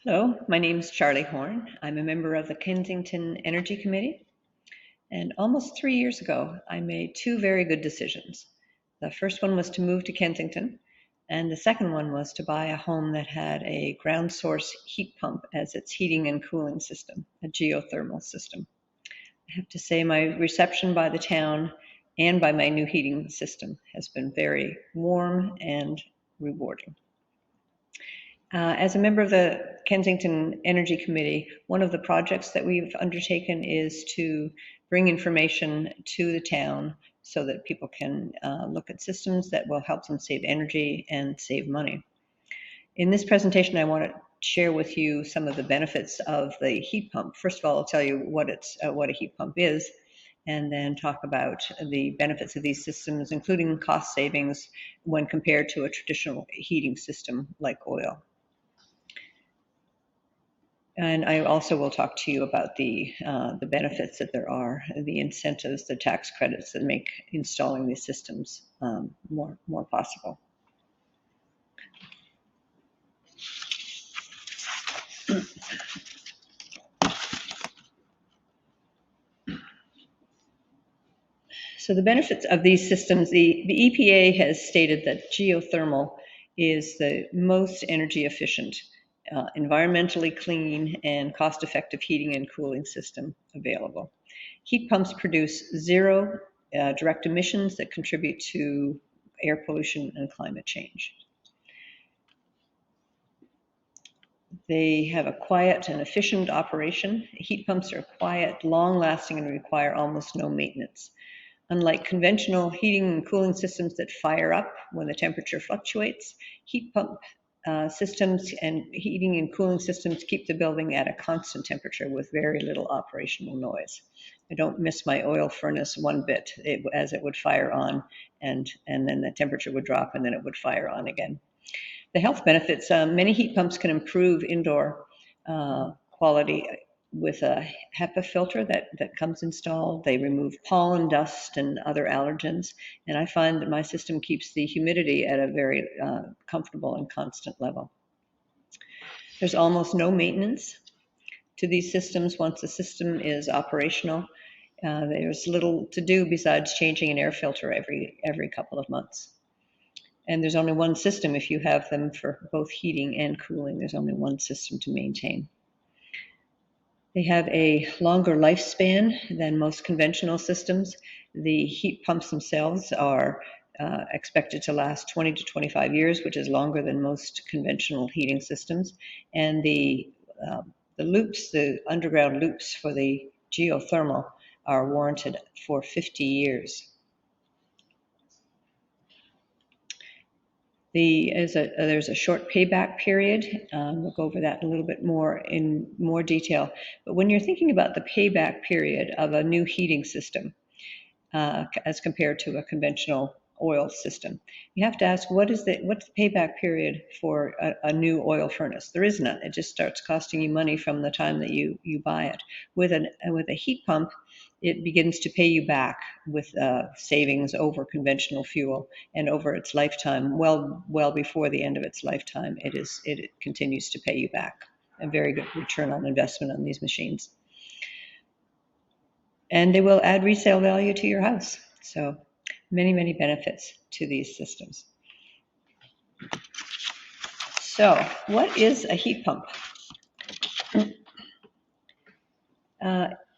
Hello, my name is Charlie Horn. I'm a member of the Kensington Energy Committee, and almost 3 years ago, I made two very good decisions. The first one was to move to Kensington, and the second one was to buy a home that had a ground source heat pump as its heating and cooling system, a geothermal system. I have to say, my reception by the town and by my new heating system has been very warm and rewarding. As a member of the Kensington Energy Committee, one of the projects that we've undertaken is to bring information to the town so that people can look at systems that will help them save energy and save money. In this presentation, I want to share with you some of the benefits of the heat pump. First of all, I'll tell you what a heat pump is, and then talk about the benefits of these systems, including cost savings when compared to a traditional heating system like oil. And I also will talk to you about the benefits that there are, the incentives, the tax credits that make installing these systems more possible. So the benefits of these systems, the EPA has stated that geothermal is the most energy efficient, environmentally clean, and cost-effective heating and cooling system available. Heat pumps produce zero direct emissions that contribute to air pollution and climate change. They have a quiet and efficient operation. Heat pumps are quiet, long-lasting, and require almost no maintenance. Unlike conventional heating and cooling systems that fire up when the temperature fluctuates, heat pump systems and heating and cooling systems keep the building at a constant temperature with very little operational noise. I don't miss my oil furnace one bit, as it would fire on and then the temperature would drop and then it would fire on again. The health benefits, many heat pumps can improve indoor quality with a HEPA filter that comes installed. They remove pollen, dust, and other allergens. And I find that my system keeps the humidity at a very comfortable and constant level. There's almost no maintenance to these systems once the system is operational. There's little to do besides changing an air filter every couple of months. And there's only one system if you have them for both heating and cooling. There's only one system to maintain. They have a longer lifespan than most conventional systems. The heat pumps themselves are expected to last 20 to 25 years, which is longer than most conventional heating systems. And the loops, the underground loops for the geothermal, are warranted for 50 years. There's a short payback period. We'll go over that a little bit more in more detail. But when you're thinking about the payback period of a new heating system as compared to a conventional oil system, you have to ask what's the payback period for a new oil furnace? There is none. It just starts costing you money from the time that you buy it. With a heat pump, it begins to pay you back with savings over conventional fuel, and over its lifetime, well before the end of its lifetime, it continues to pay you back. A very good return on investment on these machines. And they will add resale value to your house. So many benefits to these systems. So what is a heat pump?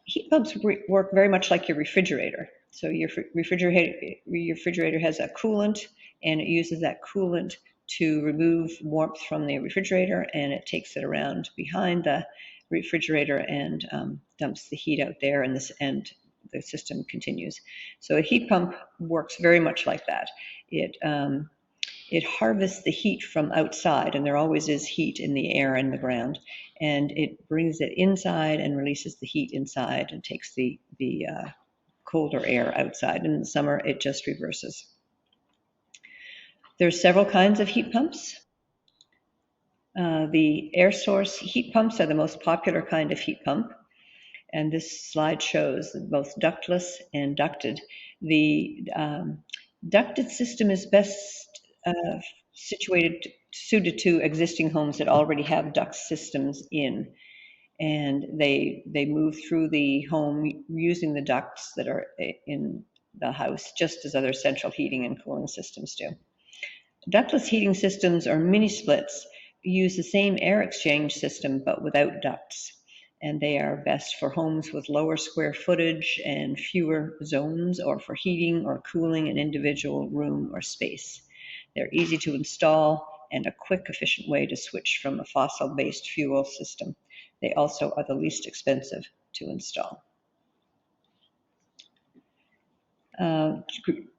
Heat pumps work very much like your refrigerator. So your refrigerator has a coolant, and it uses that coolant to remove warmth from the refrigerator, and it takes it around behind the refrigerator and dumps the heat out there, and the system continues. So a heat pump works very much like that. It harvests the heat from outside, and there always is heat in the air and the ground, and it brings it inside and releases the heat inside and takes the colder air outside. In the summer, it just reverses. There's several kinds of heat pumps. The air source heat pumps are the most popular kind of heat pump, and this slide shows both ductless and ducted. The ducted system is best situated suited to existing homes that already have duct systems in. And they move through the home using the ducts that are in the house, just as other central heating and cooling systems do. Ductless heating systems or mini splits use the same air exchange system but without ducts, and they are best for homes with lower square footage and fewer zones, or for heating or cooling an individual room or space. They're easy to install and a quick, efficient way to switch from a fossil-based fuel system. They also are the least expensive to install.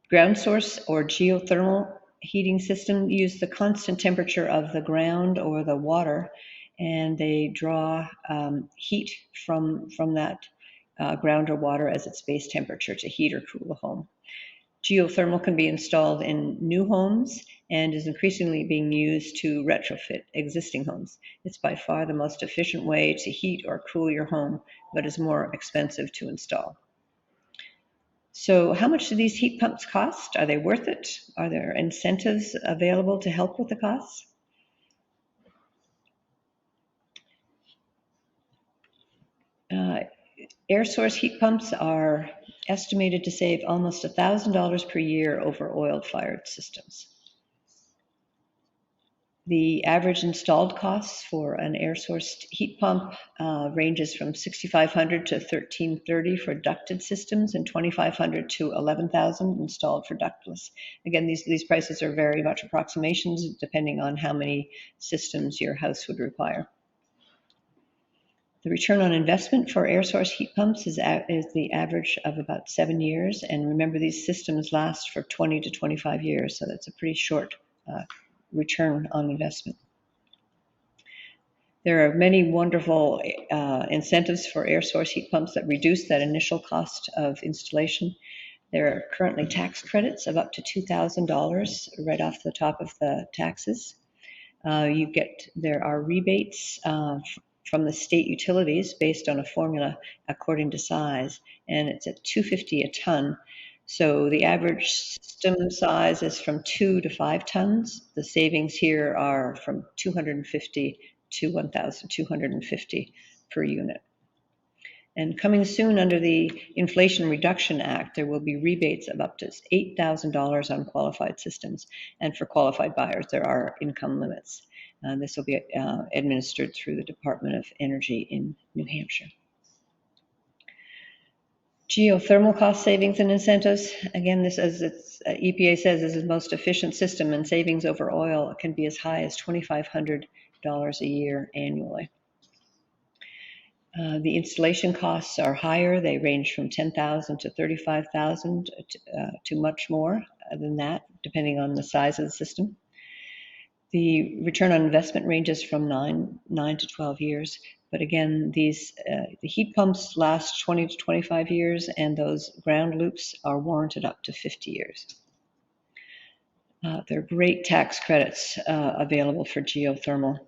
Ground source or geothermal heating system use the constant temperature of the ground or the water, and they draw heat from that ground or water as its base temperature to heat or cool the home. Geothermal can be installed in new homes and is increasingly being used to retrofit existing homes. It's by far the most efficient way to heat or cool your home, but is more expensive to install. So how much do these heat pumps cost? Are they worth it? Are there incentives available to help with the costs? Air source heat pumps are estimated to save almost $1,000 per year over oil-fired systems. The average installed costs for an air source heat pump ranges from $6,500 to $1,330 for ducted systems and $2,500 to $11,000 installed for ductless. Again, these prices are very much approximations depending on how many systems your house would require. The return on investment for air source heat pumps is the average of about 7 years. And remember, these systems last for 20 to 25 years, so that's a pretty short return on investment. There are many wonderful incentives for air source heat pumps that reduce that initial cost of installation. There are currently tax credits of up to $2,000 right off the top of the taxes. There are rebates from the state utilities based on a formula according to size, and it's at $250 a ton. So the average system size is from 2 to 5 tons. The savings here are from $250 to $1,250 per unit. And coming soon under the Inflation Reduction Act, there will be rebates of up to $8,000 on qualified systems. And for qualified buyers, there are income limits. This will be administered through the Department of Energy in New Hampshire. Geothermal cost savings and incentives. Again, this, as EPA says, is the most efficient system, and savings over oil can be as high as $2,500 a year annually. The installation costs are higher. They range from $10,000 to $35,000 to much more than that, depending on the size of the system. The return on investment ranges from 9 to 12 years. But again, the heat pumps last 20 to 25 years, and those ground loops are warranted up to 50 years. There are great tax credits available for geothermal.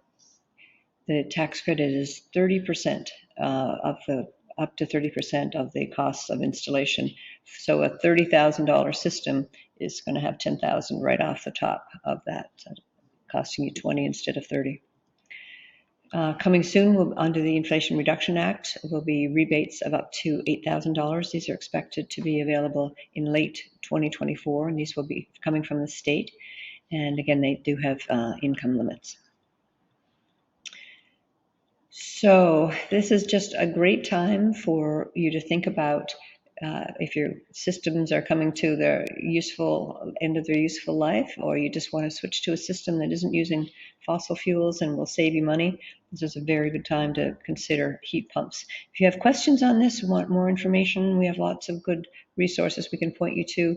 The tax credit is 30% up to 30% of the costs of installation. So a $30,000 system is going to have $10,000 right off the top of that, costing you 20 instead of 30. Coming soon, under the Inflation Reduction Act, will be rebates of up to $8,000. These are expected to be available in late 2024, and these will be coming from the state. And again, they do have income limits. So this is just a great time for you to think about if your systems are coming to their end of their useful life, or you just want to switch to a system that isn't using fossil fuels and will save you money. This is a very good time to consider heat pumps. If you have questions on this, want more information, we have lots of good resources we can point you to.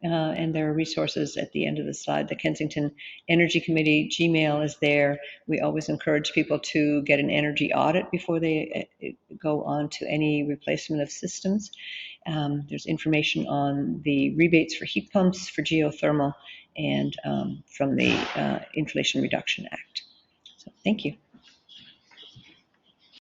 And there are resources at the end of the slide. The Kensington Energy Committee Gmail is there. We always encourage people to get an energy audit before they go on to any replacement of systems. There's information on the rebates for heat pumps, for geothermal, and from the Inflation Reduction Act. So thank you.